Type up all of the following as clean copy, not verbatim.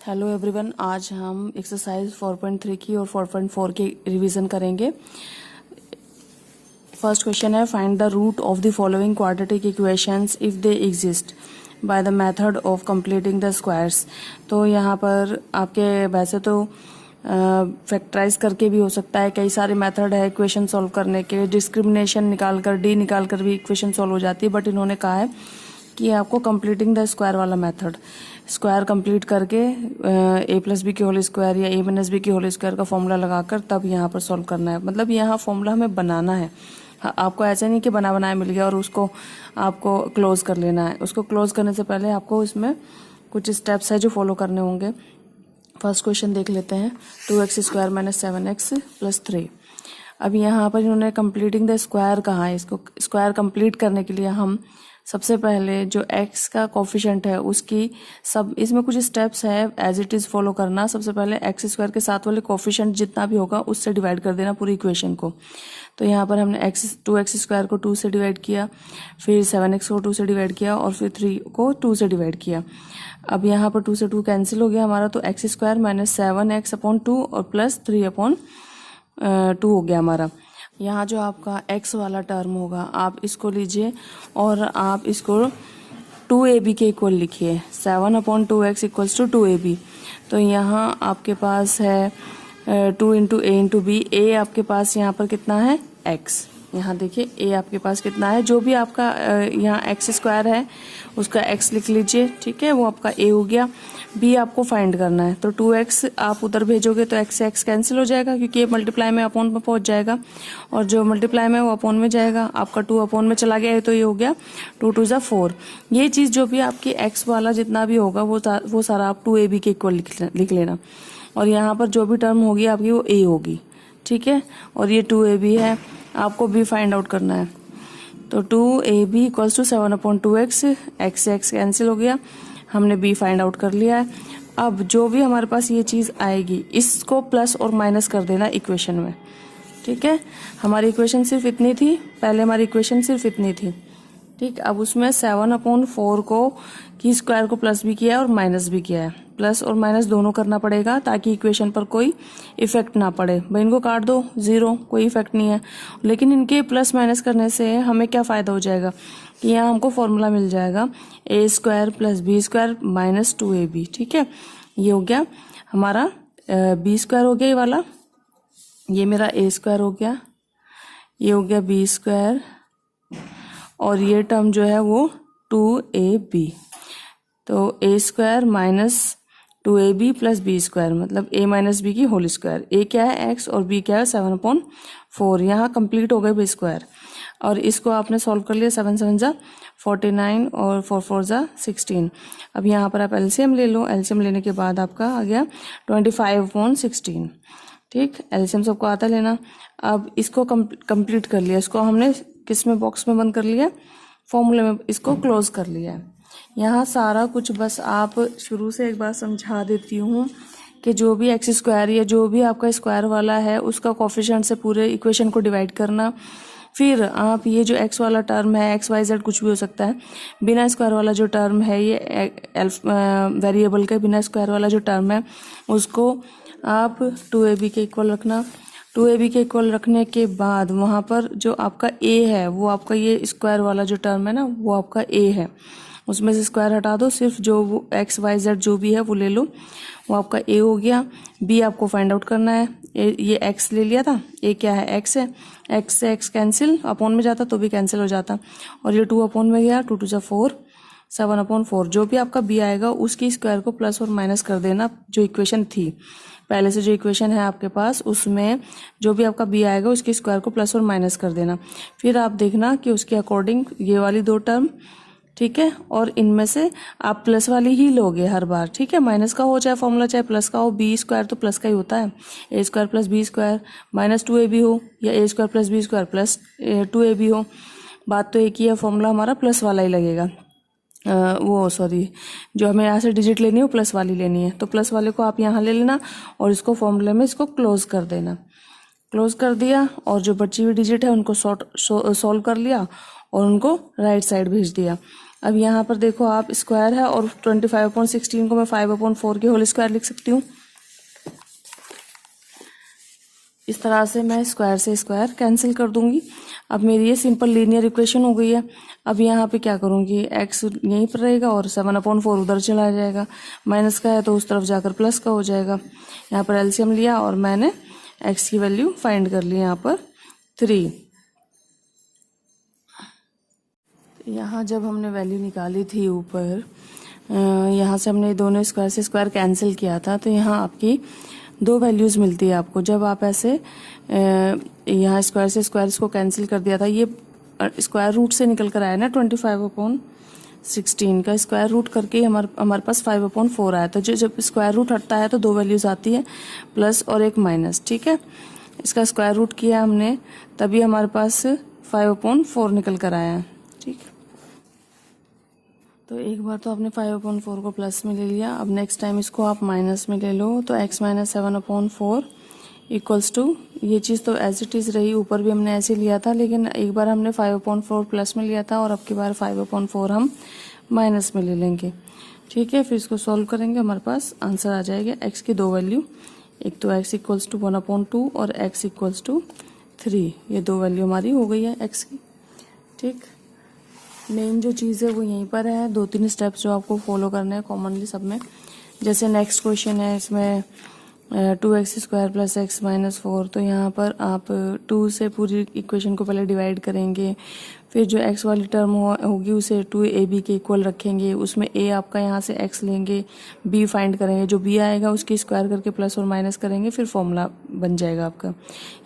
Hello everyone, आज हम exercise 4.3 की और 4.4 की रिवीजन करेंगे। फर्स्ट क्वेश्चन है, find the root of the following quadratic equations if they exist by the method of completing the squares. तो यहाँ पर आपके वैसे तो फैक्टराइज करके भी हो सकता है, कई सारे मेथड है इक्वेशन सॉल्व करने के। डिस्क्रिमिनेशन निकाल कर, डी निकाल कर भी इक्वेशन सॉल्व हो जाती है, बट इन्होंने कहा है कि आपको कंप्लीटिंग द स्क्वायर वाला मेथड, स्क्वायर कंप्लीट करके ए प्लस बी की होल स्क्वायर या ए माइनस बी की होल स्क्वायर का फॉर्मूला लगाकर तब यहाँ पर सॉल्व करना है। मतलब यहाँ फॉर्मूला हमें बनाना है। आपको ऐसा नहीं कि बना बनाया मिल गया और उसको आपको क्लोज कर लेना है। उसको क्लोज करने से पहले आपको इसमें कुछ स्टेप्स है जो फॉलो करने होंगे। फर्स्ट क्वेश्चन देख लेते हैं, 2x square minus 7x plus 3। अब यहाँ पर इन्होंने कंप्लीटिंग द स्क्वायर कहा है। इसको स्क्वायर कंप्लीट करने के लिए हम सबसे पहले जो x का कोफिशिएंट है उसकी सब, इसमें कुछ स्टेप्स है एज इट इज़ फॉलो करना। सबसे पहले एक्स स्क्वायर के साथ वाले कोफिशिएंट जितना भी होगा उससे डिवाइड कर देना पूरी इक्वेशन को। तो यहाँ पर हमने 2x स्क्वायर को 2 से डिवाइड किया, फिर 7x को 2 से डिवाइड किया और फिर 3 को 2 से डिवाइड किया। अब यहाँ पर 2 से 2 कैंसिल हो गया हमारा, तो x square minus 7x upon 2 और प्लस 3 अपॉन 2 हो गया हमारा। यहाँ जो आपका x वाला टर्म होगा आप इसको लीजिए और आप इसको 2ab के इक्वल लिखिए। 7 upon 2x equals to 2ab। तो यहाँ आपके पास है 2 इंटू ए इंटू बी। ए आपके पास यहाँ पर कितना है, x। यहाँ देखिए ए आपके पास कितना है, जो भी आपका यहाँ एक्स स्क्वायर है उसका x लिख लीजिए, ठीक है, वो आपका a हो गया। b आपको फाइंड करना है, तो 2x आप उधर भेजोगे तो x से x कैंसिल हो जाएगा क्योंकि ये मल्टीप्लाई में अपॉन में पहुंच जाएगा और जो मल्टीप्लाई में वो अपॉन में जाएगा। आपका 2 अपॉन में चला गया है तो ये हो गया 2 2 जा 4। ये चीज़ जो भी आपकी x वाला जितना भी होगा वो सारा आप 2ab के इक्वल लिख लेना। और यहाँ पर जो भी टर्म होगी आपकी वो a होगी, ठीक है। और ये 2ab है, आपको b फाइंड आउट करना है। तो 2ab equals to 7 upon 2x, x से x कैंसिल हो गया, हमने b फाइंड आउट कर लिया है। अब जो भी हमारे पास ये चीज़ आएगी इसको प्लस और माइनस कर देना इक्वेशन में, ठीक है। हमारी इक्वेशन सिर्फ इतनी थी, पहले हमारी इक्वेशन सिर्फ इतनी थी, ठीक। अब उसमें 7 अपॉन 4 को की स्क्वायर को प्लस भी किया है और माइनस भी किया है। प्लस और माइनस दोनों करना पड़ेगा ताकि इक्वेशन पर कोई इफेक्ट ना पड़े। भाई इनको काट दो, 0, कोई इफेक्ट नहीं है। लेकिन इनके प्लस माइनस करने से हमें क्या फ़ायदा हो जाएगा कि यहाँ हमको फॉर्मूला मिल जाएगा a square plus B square minus 2ab, ठीक है। ये हो गया हमारा b स्क्वायर हो गया ये वाला, ये मेरा a स्क्वायर हो गया, ये हो गया b स्क्वायर और ये टर्म जो है वो 2ab। तो a स्क्वायर माइनस 2ab प्लस बी स्क्वायर मतलब a माइनस बी की होल स्क्वायर। a क्या है x और b क्या है 7 अपॉन 4। यहाँ कंप्लीट हो गए b स्क्वायर और इसको आपने सॉल्व कर लिया। 7 7 जा 49 और 4 4 जा 16। अब यहाँ पर आप एलसीएम ले लो, एलसीएम लेने के बाद आपका आ गया 25 अपॉन 16, ठीक। एलसीएम सबको आता लेना। अब इसको कंप्लीट कर लिया, इसको हमने किस में, बॉक्स में बंद कर लिया, फॉर्मूले में इसको क्लोज कर लिया है। यहाँ सारा कुछ बस आप शुरू से एक बार समझा देती हूँ कि जो भी एक्स स्क्वायर या जो भी आपका स्क्वायर वाला है उसका कोफिशिएंट से पूरे इक्वेशन को डिवाइड करना। फिर आप ये जो एक्स वाला टर्म है, एक्स वाई जेड कुछ भी हो सकता है, बिना स्क्वायर वाला जो टर्म है ये वेरिएबल का बिना स्क्वायर वाला जो टर्म है उसको आप 2ab के इक्वल रखना। 2ab के इक्वल रखने के बाद वहाँ पर जो आपका a है वो आपका ये स्क्वायर वाला जो टर्म है ना वो आपका a है, उसमें से स्क्वायर हटा दो, सिर्फ जो वो एक्स वाई जेड जो भी है वो ले लो, वो आपका a हो गया। b आपको फाइंड आउट करना है। ये x ले लिया था, a क्या है x है, x से x कैंसिल, अपॉन में जाता तो भी कैंसिल हो जाता और ये 2 अपॉन में गया, 2 2 जा 4, 7 अपॉन 4। जो भी आपका b आएगा उसकी स्क्वायर को प्लस और माइनस कर देना। जो इक्वेशन थी पहले से, जो इक्वेशन है आपके पास उसमें जो भी आपका b आएगा उसकी स्क्वायर को प्लस और माइनस कर देना। फिर आप देखना कि उसके अकॉर्डिंग ये वाली 2 टर्म, ठीक है, और इनमें से आप प्लस वाली ही लोगे हर बार, ठीक है। माइनस का हो चाहे फॉर्मूला चाहे प्लस का हो, बी स्क्वायर तो प्लस का ही होता है, a square plus B square minus 2ab हो या a square plus B square plus 2ab हो, बात तो एक ही है, फॉर्मूला हमारा प्लस वाला ही लगेगा। जो हमें यहाँ से डिजिट लेनी है वो प्लस वाली लेनी है, तो प्लस वाले को आप यहाँ ले लेना और इसको फॉर्मूले में इसको क्लोज कर देना। क्लोज कर दिया और जो बची हुई डिजिट है उनको सॉल्व कर लिया और उनको राइट साइड भेज दिया। अब यहाँ पर देखो आप स्क्वायर है और 25/16 को मैं 5/4 के होल स्क्वायर लिख सकती हूँ। इस तरह से मैं स्क्वायर से स्क्वायर कैंसिल कर दूंगी। अब मेरी ये सिंपल लीनियर इक्वेशन हो गई है। अब यहाँ पे क्या करूँगी, x यहीं पर रहेगा और 7/4 उधर चला जाएगा, माइनस का है तो उस तरफ जाकर प्लस का हो जाएगा। यहाँ पर एलसीएम लिया और मैंने x की वैल्यू फाइंड कर ली यहाँ पर 3। यहाँ जब हमने वैल्यू निकाली थी ऊपर, यहाँ से हमने दोनों स्क्वायर से स्क्वायर कैंसिल किया था, तो यहाँ आपकी 2 वैल्यूज़ मिलती है आपको। जब आप ऐसे यहाँ स्क्वायर से स्क्वायर इसको कैंसिल कर दिया था, ये स्क्वायर रूट से निकल कर आया ना 25/16 का स्क्वायर रूट करके हमारे पास 5/4 आया। तो जब स्क्वायर रूट हटता है तो 2 वैल्यूज़ आती है, प्लस और एक माइनस। ठीक है, इसका स्क्वायर रूट किया हमने, तभी हमारे पास 5/4 निकल कर आया। ठीक, तो एक बार तो आपने 5/4 को प्लस में ले लिया। अब नेक्स्ट टाइम इसको आप माइनस में ले लो, तो x - 7/4 इक्वल्स टू, ये चीज़ तो एज इट इज़ रही, ऊपर भी हमने ऐसे लिया था, लेकिन एक बार हमने 5/4 प्लस में लिया था और अब की बार 5/4 हम माइनस में ले लेंगे। ठीक है, फिर इसको सॉल्व करेंगे, हमारे पास आंसर आ जाएगा। x की 2 वैल्यू, एक तो x इक्वल्स टू 1/2 और x इक्वल्स टू 3, ये 2 वैल्यू हमारी हो गई है x की। ठीक, मेन जो चीज़ है वो यहीं पर है, 2-3 स्टेप्स जो आपको फॉलो करने हैं कॉमनली सब में। जैसे नेक्स्ट क्वेश्चन है, इसमें 2x² + x - 4, तो यहाँ पर आप 2 से पूरी इक्वेशन को पहले डिवाइड करेंगे, फिर जो x वाली टर्म होगी उसे 2ab के इक्वल रखेंगे, उसमें a आपका यहाँ से x लेंगे, b फाइंड करेंगे, जो b आएगा उसकी स्क्वायर करके प्लस और माइनस करेंगे, फिर फॉर्मूला बन जाएगा आपका।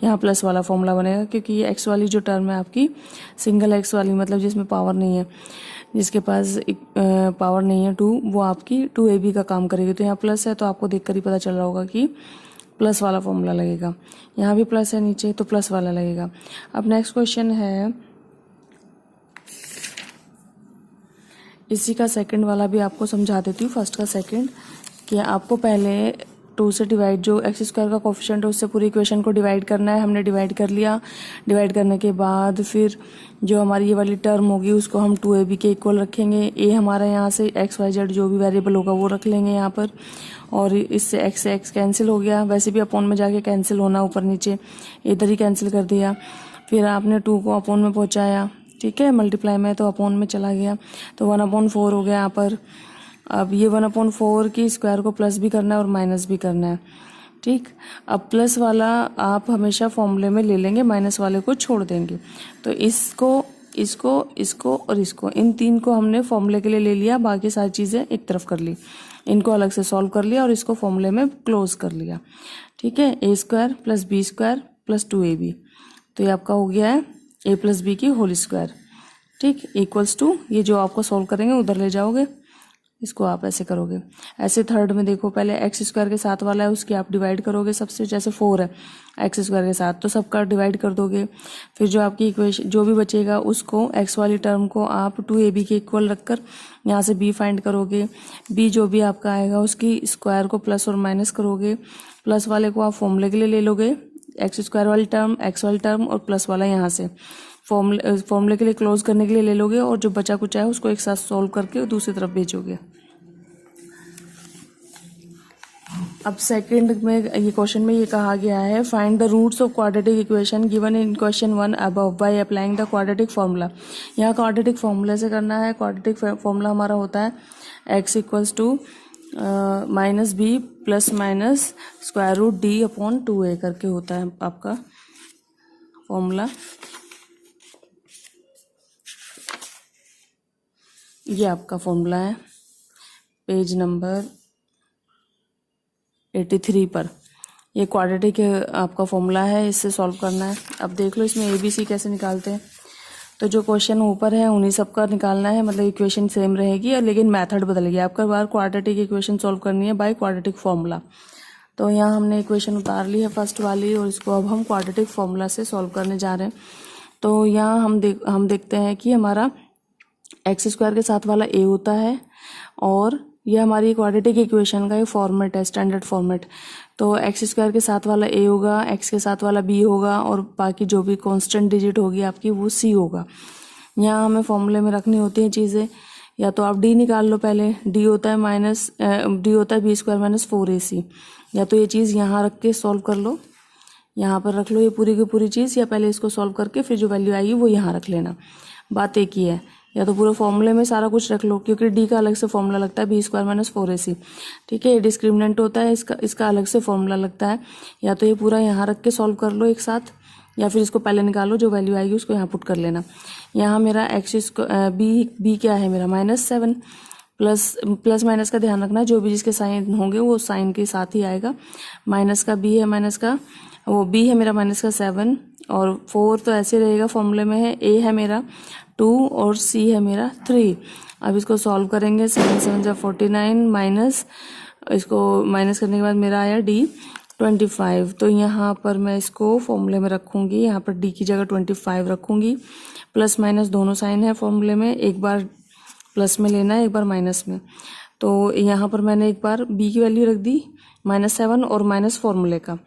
यहाँ प्लस वाला फॉर्मूला बनेगा, क्योंकि ये x वाली जो टर्म है आपकी सिंगल x वाली, मतलब जिसमें पावर नहीं है, जिसके पास पावर नहीं है 2, वो आपकी 2ab का काम करेगी। तो यहाँ प्लस है तो आपको देखकर ही पता चल रहा होगा कि प्लस वाला फॉर्मूला लगेगा। यहाँ भी प्लस है नीचे, तो प्लस वाला लगेगा। अब नेक्स्ट क्वेश्चन है, इसी का सेकंड वाला भी आपको समझा देती हूँ, फर्स्ट का सेकंड, कि आपको पहले 2 से डिवाइड, जो x² का कोफिशिएंट है उससे पूरी इक्वेशन को डिवाइड करना है। हमने डिवाइड कर लिया, डिवाइड करने के बाद फिर जो हमारी ये वाली टर्म होगी उसको हम 2ab के इक्वल रखेंगे। a हमारा यहाँ से x y z जो भी वेरिएबल होगा वो रख लेंगे यहाँ पर, और इससे x से x कैंसिल हो गया, वैसे भी अपॉन में जाके कैंसिल होना, ऊपर नीचे इधर ही कैंसिल कर दिया। फिर आपने 2 को अपॉन में पहुँचाया, ठीक है, मल्टीप्लाई में तो अपॉन में चला गया, तो 1/4 हो गया यहाँ पर। अब ये 1/4 की स्क्वायर को प्लस भी करना है और माइनस भी करना है। ठीक, अब प्लस वाला आप हमेशा फॉर्मूले में ले लेंगे, माइनस वाले को छोड़ देंगे। तो इसको और इसको, इन 3 को हमने फॉर्मूले के लिए ले लिया, बाकी सारी चीज़ें एक तरफ कर ली, इनको अलग से सॉल्व कर लिया और इसको फॉर्मूले में क्लोज कर लिया। ठीक है, a² + b² + 2ab, तो ये आपका हो गया है a + b की होल स्क्वायर। ठीक, इक्वल्स टू, ये जो आपको सॉल्व करेंगे उधर ले जाओगे, इसको आप ऐसे करोगे। ऐसे थर्ड में देखो, पहले x² के साथ वाला है उसकी आप डिवाइड करोगे सबसे, जैसे 4 है x² के साथ, तो सबका डिवाइड कर दोगे। फिर जो आपकी इक्वेशन जो भी बचेगा उसको, x वाली टर्म को आप 2ab के इक्वल रखकर यहाँ से b फाइंड करोगे। b जो भी आपका आएगा उसकी स्क्वायर को प्लस और माइनस करोगे, प्लस वाले को आप फॉर्मूले के लिए ले लोगे, x² वाली टर्म, x वाली टर्म और प्लस वाला यहाँ से फॉर्मूले के लिए क्लोज करने के लिए ले लोगे, और जो बचा कुछ है उसको एक साथ सॉल्व करके दूसरी तरफ भेजोगे। अब सेकंड में ये क्वेश्चन में ये कहा गया है, find the roots of quadratic equation given in question 1 above by applying the quadratic formula. यहाँ क्वाड्रेटिक फार्मूला से करना है। क्वाड्रेटिक फार्मूला हमारा होता है x equals to -b ± √d/2a करके होता है आपका फॉर्मूला। ये आपका फॉर्मूला है पेज नंबर 83 पर, ये क्वाड्रेटिक आपका फॉर्मूला है, इससे सॉल्व करना है। अब देख लो इसमें ABC कैसे निकालते हैं। तो जो क्वेश्चन ऊपर है उन्हीं सब का निकालना है, मतलब इक्वेशन सेम रहेगी लेकिन मेथड बदलेगी। आपका बार क्वाड्रेटिक इक्वेशन सॉल्व करनी है बाय क्वाड्रेटिक फार्मूला। तो यहाँ हमने इक्वेशन उतार ली है फर्स्ट वाली, और इसको अब हम क्वाड्रेटिक फार्मूला से सॉल्व करने जा रहे हैं। तो यहाँ हम देखते हैं कि हमारा x² के साथ वाला a होता है, और ये हमारी क्वाड्रेटिक इक्वेशन का एक फॉर्मेट है, स्टैंडर्ड फॉर्मेट। तो x² के साथ वाला a होगा, x के साथ वाला b होगा, और बाकी जो भी कांस्टेंट डिजिट होगी आपकी वो c होगा। यहाँ हमें फॉर्मूले में रखनी होती हैं चीज़ें। या तो आप डी निकाल लो पहले, डी होता है बी स्क्वायर माइनस 4ac, या तो ये चीज़ यहाँ रख के सॉल्व कर लो, यहाँ पर रख लो ये पूरी की पूरी चीज़, या पहले इसको सॉल्व करके फिर जो वैल्यू आएगी वो यहाँ रख लेना, बात एक ही है। या तो पूरे फॉर्मूले में सारा कुछ रख लो, क्योंकि डी का अलग से फॉर्मूला लगता है बी स्क्वायर माइनस 4ac, ठीक है, ये डिस्क्रिमिनेंट होता है, इसका अलग से फॉर्मूला लगता है। या तो ये पूरा यहाँ रख के सॉल्व कर लो एक साथ, या फिर इसको पहले निकालो, जो वैल्यू आएगी उसको यहाँ पुट कर लेना। यहाँ मेरा बी क्या है मेरा -7, प्लस माइनस का ध्यान रखना, जो भी जिसके साइन होंगे वो साइन के साथ ही आएगा। माइनस का बी है, बी है मेरा -7, और 4 तो ऐसे रहेगा फॉर्मूले में है, ए है मेरा 2 और सी है मेरा 3। अब इसको सॉल्व करेंगे, 7 7 जा 49 माइनस, इसको माइनस करने के बाद मेरा आया डी 25। तो यहाँ पर मैं इसको फॉर्मूले में रखूँगी, यहाँ पर डी की जगह 25 रखूँगी। प्लस माइनस दोनों साइन है फॉर्मूले में, एक बार प्लस में लेना है, एक बार माइनस में। तो यहाँ पर मैंने एक बार बी की वैल्यू रख दी -7 और माइनस फॉर्मूले का,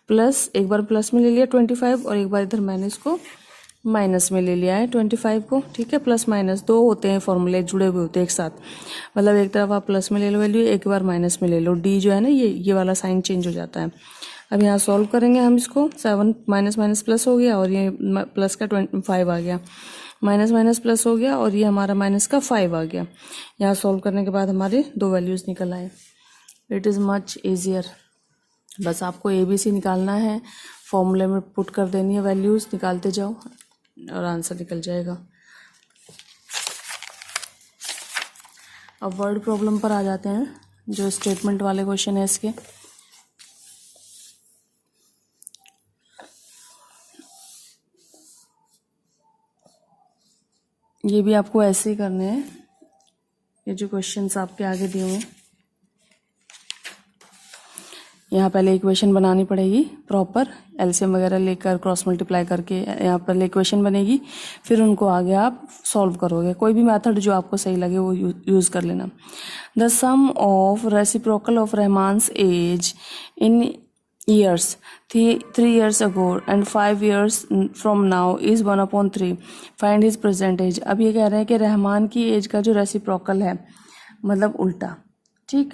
प्लस एक बार प्लस में ले लिया 25, और एक बार इधर मैंने इसको माइनस में ले लिया है 25 को, ठीक है। प्लस माइनस दो होते हैं फॉर्मूले, जुड़े हुए होते हैं एक साथ, मतलब एक तरफ आप प्लस में ले लो वैल्यू, एक बार माइनस में ले लो, डी जो है ना ये वाला साइन चेंज हो जाता है। अब यहाँ सॉल्व करेंगे हम इसको, 7 माइनस माइनस प्लस हो गया, और ये प्लस का 25 आ गया, माइनस माइनस प्लस हो गया, और ये हमारा माइनस का 5 आ गया। यहाँ सॉल्व करने के बाद हमारे दो वैल्यूज़ निकल आए। इट इज़ मच ईजियर, बस आपको ABC निकालना है, फॉर्मूले में पुट कर देनी है वैल्यूज़, निकालते जाओ और आंसर निकल जाएगा। अब वर्ड प्रॉब्लम पर आ जाते हैं, जो स्टेटमेंट वाले क्वेश्चन है इसके। ये भी आपको ऐसे ही करने हैं, ये जो क्वेश्चंस आपके आगे दिए हुए हैं। यहाँ पहले इक्वेशन बनानी पड़ेगी प्रॉपर, एलसीएम वगैरह लेकर क्रॉस मल्टीप्लाई करके यहाँ पर इक्वेशन बनेगी, फिर उनको आगे आप सॉल्व करोगे। कोई भी मेथड जो आपको सही लगे वो यूज़ कर लेना। The sum of reciprocal of Rahman's age in years 3 years ago and 5 years from now is 1/3, find his present age। अब ये कह रहे हैं कि रहमान की एज का जो रेसिप्रोकल है, मतलब उल्टा, ठीक,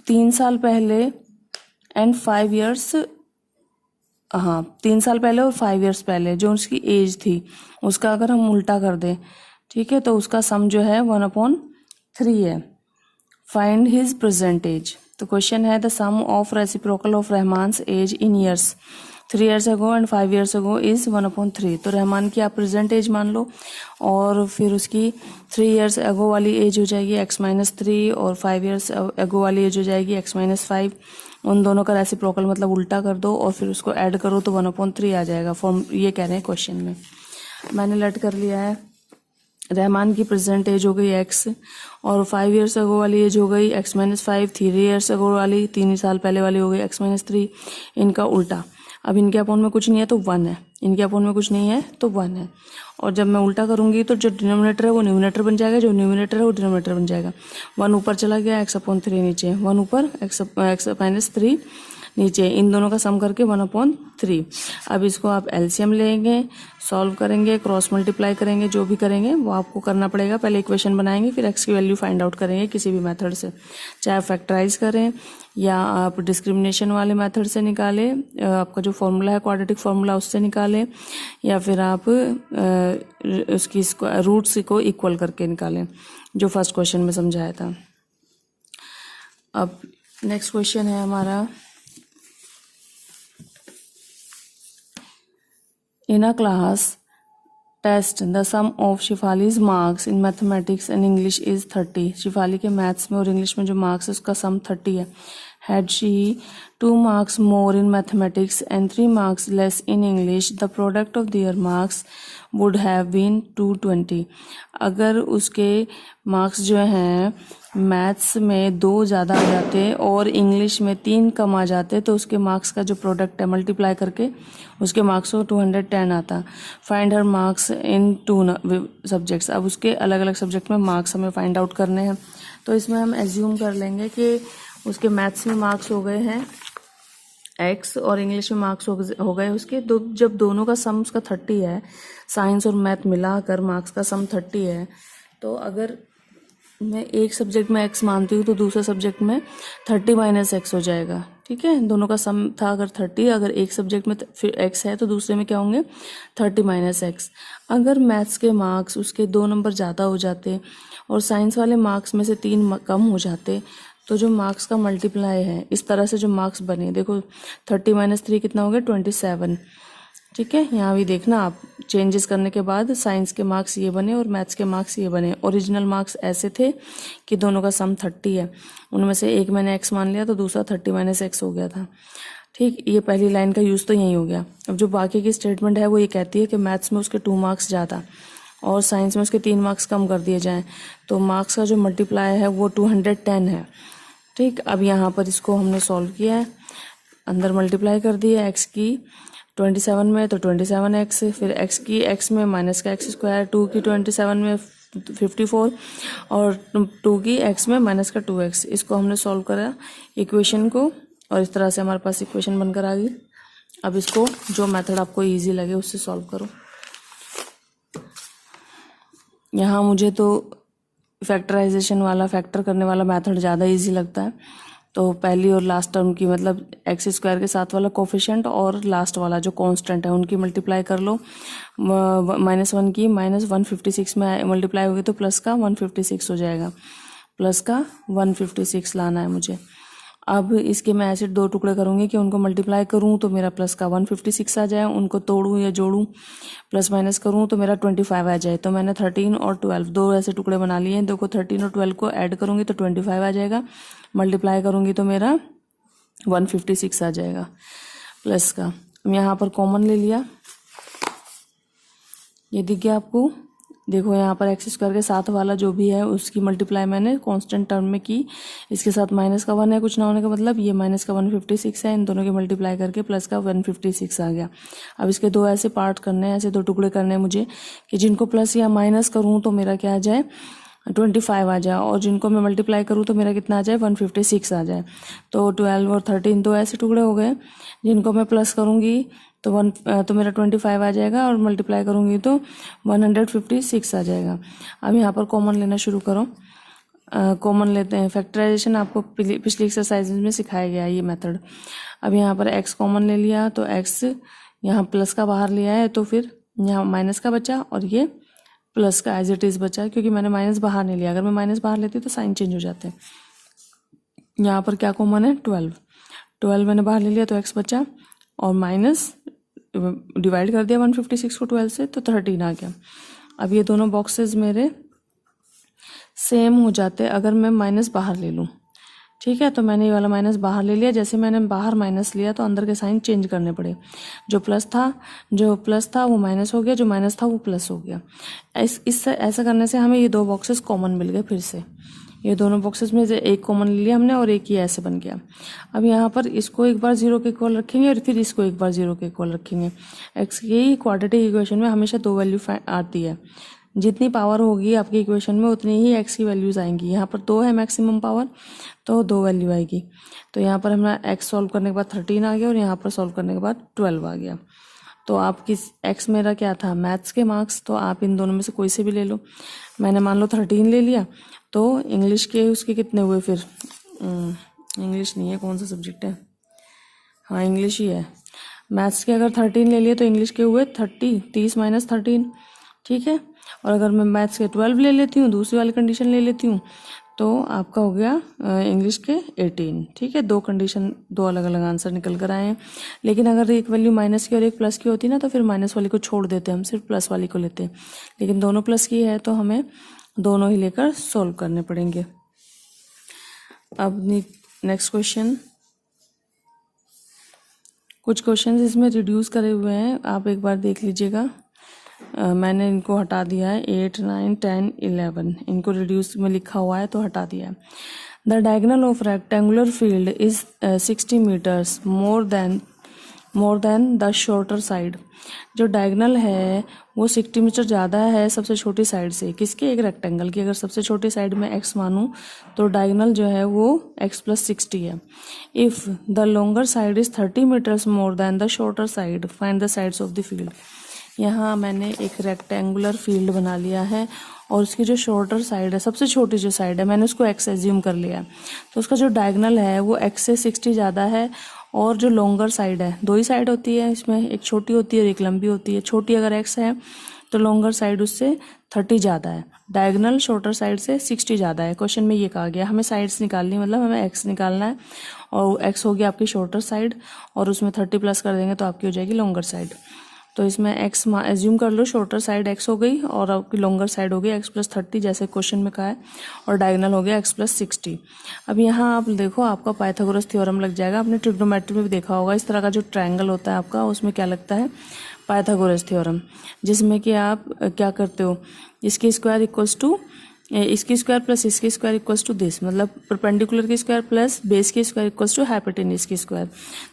3 साल पहले एंड 5 years, हाँ 3 साल पहले और 5 years पहले जो उसकी एज थी उसका अगर हम उल्टा कर दें, ठीक है, तो उसका सम जो है 1/3 है। Find his present age. तो क्वेश्चन है the sum of reciprocal of Rahman's age in years 3 years ago and 5 years ago is 1/3। तो रहमान की आप प्रेजेंट एज मान लो, और फिर उसकी 3 years ago वाली एज हो जाएगी x-3, और 5 years ago वाली एज हो जाएगी x-5। उन दोनों का रेसिप्रोकल मतलब उल्टा कर दो, और फिर उसको ऐड करो तो 1/3 आ जाएगा। फॉर्म ये कह रहे हैं क्वेश्चन में। मैंने लेट कर लिया है, रहमान की प्रेजेंट एज हो गई x, और 5 years ago वाली एज हो गई x-5, 3 years ago वाली 3 साल पहले वाली हो गई x-3, इनका उल्टा। अब इनके अपोन में कुछ नहीं है तो 1 है, इनके अपोन में कुछ नहीं है तो 1 है, और जब मैं उल्टा करूंगी तो जो डिनोमिनेटर है वो न्यूमिनेटर बन जाएगा, जो न्यूमिनेटर है वो डिनोमिनेटर बन जाएगा। 1 ऊपर चला गया, x/3 नीचे, 1 ऊपर x-3 नीचे, इन दोनों का सम करके 1/3। अब इसको आप एलसीएम लेंगे, सॉल्व करेंगे, क्रॉस मल्टीप्लाई करेंगे, जो भी करेंगे वो आपको करना पड़ेगा। पहले इक्वेशन बनाएंगे, फिर एक्स की वैल्यू फाइंड आउट करेंगे किसी भी मेथड से, चाहे फैक्टराइज करें या आप डिस्क्रिमिनेशन वाले मेथड से निकालें, आपका जो फॉर्मूला है क्वाड्रेटिक फार्मूला उससे निकालें, या फिर आप उसकी रूट्स को इक्वल करके निकालें, जो फर्स्ट क्वेश्चन में समझाया था। अब नेक्स्ट क्वेश्चन है हमारा, in a class test the sum of शिफाली's marks in mathematics and English is 30। Shifali के मैथ्स में और इंग्लिश में जो मार्क्स है उसका सम 30 है। had she 2 marks more in mathematics and 3 marks less in English, the product of their marks would have been 220। अगर उसके मार्क्स जो हैं मैथ्स में 2 ज़्यादा आ जाते और इंग्लिश में 3 कम आ जाते, तो उसके मार्क्स का जो प्रोडक्ट है मल्टीप्लाई करके उसके मार्क्स को 210 आता। Find her marks in 2 subjects. अब उसके अलग अलग सब्जेक्ट में मार्क्स हमें फाइंड आउट करने हैं, तो इसमें हम एज्यूम कर लेंगे कि उसके मैथ्स में मार्क्स हो गए हैं x और इंग्लिश में मार्क्स हो गए उसके दो। जब दोनों का सम उसका 30 है, साइंस और मैथ मिलाकर मार्क्स का सम 30 है, तो अगर मैं एक सब्जेक्ट में x मानती हूँ तो दूसरे सब्जेक्ट में 30 माइनस एक्स हो जाएगा। ठीक है, दोनों का सम था अगर 30, अगर एक सब्जेक्ट में फिर x है तो दूसरे में क्या होंगे 30 माइनस एक्स। अगर मैथ्स के मार्क्स उसके 2 नंबर ज़्यादा हो जाते और साइंस वाले मार्क्स में से 3 कम हो जाते तो जो मार्क्स का मल्टीप्लाई है, इस तरह से जो मार्क्स बने, देखो 30 माइनस 3 कितना हो गया 27। ठीक है, यहाँ भी देखना आप, चेंजेस करने के बाद साइंस के मार्क्स ये बने और मैथ्स के मार्क्स ये बने। ओरिजिनल मार्क्स ऐसे थे कि दोनों का सम 30 है, उनमें से एक मैंने एक्स मान लिया तो दूसरा 30 माइनस एक्स हो गया था। ठीक, ये पहली लाइन का यूज़ तो यही हो गया। अब जो बाकी की स्टेटमेंट है वो ये कहती है कि मैथ्स में उसके 2 मार्क्स ज़्यादा और साइंस में उसके 3 मार्क्स कम कर दिए जाएँ, तो मार्क्स का जो मल्टीप्लाई है वो 210 है। ठीक, अब यहाँ पर इसको हमने सॉल्व किया है, अंदर मल्टीप्लाई कर दिया एक्स की 27 में तो 27x, फिर x की x में माइनस का एक्स स्क्वायर, 2 की 27 में 54 और 2 की x में माइनस का 2x। इसको हमने सॉल्व करा इक्वेशन को और इस तरह से हमारे पास इक्वेशन बनकर आ गई। अब इसको जो मेथड आपको इजी लगे उससे सॉल्व करो। यहाँ मुझे तो फैक्टराइजेशन वाला, फैक्टर करने वाला मेथड ज़्यादा इजी लगता है, तो पहली और लास्ट टर्म की मतलब एक्स स्क्वायर के साथ वाला कोफिशिएंट और लास्ट वाला जो कांस्टेंट है उनकी मल्टीप्लाई कर लो। -1 की -156 में मल्टीप्लाई होगी तो प्लस का 156 हो जाएगा, प्लस का 156 लाना है मुझे। अब इसके मैं ऐसे 2 टुकड़े करूँगी कि उनको मल्टीप्लाई करूँ तो मेरा प्लस का 156 आ जाए, उनको तोड़ूँ या जोड़ूँ प्लस माइनस करूँ तो मेरा 25 आ जाए। तो मैंने 13 और 12 2 ऐसे टुकड़े बना लिए हैं। देखो 13 और 12 को ऐड करूँगी तो 25 आ जाएगा, मल्टीप्लाई करूँगी तो मेरा 156 आ जाएगा प्लस का। यहाँ पर कॉमन ले लिया, ये दिख गया आपको। देखो यहाँ पर एक्स स्क्वायर के साथ वाला जो भी है उसकी मल्टीप्लाई मैंने कांस्टेंट टर्म में की, इसके साथ माइनस का 1 है, कुछ ना होने का मतलब ये माइनस का 156 है, इन दोनों की मल्टीप्लाई करके प्लस का 156 आ गया। अब इसके 2 ऐसे पार्ट करने हैं, ऐसे 2 टुकड़े करने हैं मुझे कि जिनको प्लस या माइनस करूँ तो मेरा क्या आ जाए 25 आ जाए, और जिनको मैं मल्टीप्लाई करूँ तो मेरा कितना आ जाए 156 आ जाए। तो 12 और 13 2 ऐसे टुकड़े हो गए, जिनको मैं प्लस करूँगी तो मेरा 25 आ जाएगा और मल्टीप्लाई करूँगी तो 156 आ जाएगा। अब यहाँ पर कॉमन लेना शुरू करो, कॉमन लेते हैं। फैक्टराइजेशन आपको पिछली एक्सरसाइज में सिखाया गया है ये मेथड। अब यहाँ पर x कॉमन ले लिया तो x यहाँ प्लस का बाहर लिया है तो फिर यहाँ माइनस का बचा और ये प्लस का एज इट इज़ बचा, क्योंकि मैंने माइनस बाहर नहीं लिया। अगर मैं माइनस बाहर लेती तो साइन चेंज हो जाते हैं। यहाँ पर क्या कॉमन है 12 मैंने बाहर ले लिया तो x बचा और माइनस डिवाइड कर दिया 156 को 12 से तो 13 आ गया। अब ये दोनों बॉक्सेस मेरे सेम हो जाते हैं अगर मैं माइनस बाहर ले लूँ। ठीक है, तो मैंने ये वाला माइनस बाहर ले लिया। जैसे मैंने बाहर माइनस लिया तो अंदर के साइन चेंज करने पड़े। जो प्लस था वो माइनस हो गया, जो माइनस था वो प्लस हो गया। इससे ऐसा करने से हमें ये 2 बॉक्सेस कॉमन मिल गए। फिर से ये दोनों बॉक्सेस में से एक कॉमन ले लिया हमने और एक ही ऐसे बन गया। अब यहाँ पर इसको एक बार 0 के इक्वल रखेंगे और फिर इसको एक बार 0 के इक्वल रखेंगे। एक्स की क्वाड्रेटिक इक्वेशन में हमेशा 2 वैल्यू आती है। जितनी पावर होगी आपकी इक्वेशन में उतनी ही एक्स की वैल्यूज आएंगी। यहाँ पर 2 है मैक्सिमम पावर तो 2 वैल्यू आएगी। तो यहाँ पर हमारा एक्स सॉल्व करने के बाद 13 आ गया और यहाँ पर सॉल्व करने के बाद 12 आ गया। तो आप एक्स मेरा क्या था मैथ्स के मार्क्स, तो आप इन दोनों में से कोई से भी ले लो। मैंने मान लो 13 ले लिया तो इंग्लिश के उसके कितने हुए फिर, इंग्लिश नहीं है, कौन सा सब्जेक्ट है, हाँ इंग्लिश ही है। मैथ्स के अगर 13 ले लिए तो इंग्लिश के हुए 30 माइनस 13। ठीक है, और अगर मैं मैथ्स के 12 ले लेती हूँ, दूसरी वाली कंडीशन ले लेती हूँ, तो आपका हो गया इंग्लिश के 18। ठीक है, 2 कंडीशन 2 अलग अलग आंसर निकल कर आए हैं। लेकिन अगर एक वैल्यू माइनस की और एक प्लस की होती ना तो फिर माइनस वाली को छोड़ देते, हम सिर्फ प्लस वाली को लेते। लेकिन दोनों प्लस की है तो हमें दोनों ही लेकर सॉल्व करने पड़ेंगे। अब नेक्स्ट क्वेश्चन, कुछ क्वेश्चन इसमें रिड्यूस करे हुए हैं, आप एक बार देख लीजिएगा। मैंने इनको हटा दिया है 8, 9, 10, 11 इनको रिड्यूस में लिखा हुआ है तो हटा दिया है। The diagonal of rectangular field is 60 metres more than the shorter side. जो डायगोनल है वो 60 मीटर ज़्यादा है सबसे छोटी साइड से। किसके, एक रेक्टेंगल की। अगर सबसे छोटी साइड में x मानूँ तो डायगोनल जो है वो x + 60 है। If the longer side is 30 metres more than the shorter side find the sides of the field. यहाँ मैंने एक रेक्टेंगुलर फील्ड बना लिया है और उसकी जो शॉर्टर साइड है, सबसे छोटी जो साइड है, मैंने उसको एक्स एज्यूम कर लिया। तो उसका जो डायगोनल है वो एक्स से 60 ज़्यादा है, और जो लॉन्गर साइड है, दो ही साइड होती है इसमें, एक छोटी होती है और एक लंबी होती है। छोटी अगर एक्स है तो लॉन्गर साइड उससे 30 ज़्यादा है, डायगोनल शॉर्टर साइड से 60 ज़्यादा है। क्वेश्चन में ये कहा गया हमें साइड्स निकालनी, मतलब हमें एक्स निकालना है, और एक्स हो गया आपकी शॉर्टर साइड, और उसमें 30 प्लस कर देंगे तो आपकी हो जाएगी लॉन्गर साइड। तो इसमें एक्स एज्यूम कर लो, शॉर्टर साइड एक्स हो गई और आपकी लॉन्गर साइड हो गई एक्स प्लस 30 जैसे क्वेश्चन में कहा है, और डायगोनल हो गया एक्स प्लस 60। अब यहाँ आप देखो आपका पाइथागोरस थ्योरम लग जाएगा। आपने ट्रिग्नोमेट्री में भी देखा होगा, इस तरह का जो ट्रायंगल होता है आपका, उसमें क्या लगता है, पाइथागोरस थ्योरम, जिसमें कि आप क्या करते हो, इसकी स्क्वायर इक्वल्स टू इसकी स्क्वायर प्लस इसकी स्क्वायर इक्वल्स टू दिस, मतलब परपेंडिकुलर की स्क्वायर प्लस बेस की स्क्वायर इक्वल्स टू हाइपोटेन्यूज की स्क्वायर।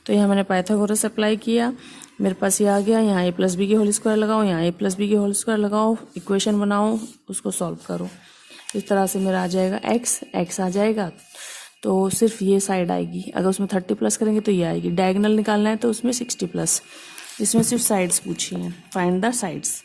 तो यहाँ मैंने पाइथागोरस अप्लाई किया, मेरे पास ये आ गया। यहाँ ए प्लस बी की होल स्क्वायर लगाओ, यहाँ ए प्लस बी की होल स्क्वायर लगाओ, इक्वेशन बनाओ, उसको सॉल्व करो। इस तरह से मेरा आ जाएगा एक्स आ जाएगा, तो सिर्फ ये साइड आएगी। अगर उसमें 30 प्लस करेंगे तो ये आएगी। डायगोनल निकालना है तो उसमें 60 प्लस। इसमें सिर्फ साइड्स पूछी हैं, फाइंड द साइड्स।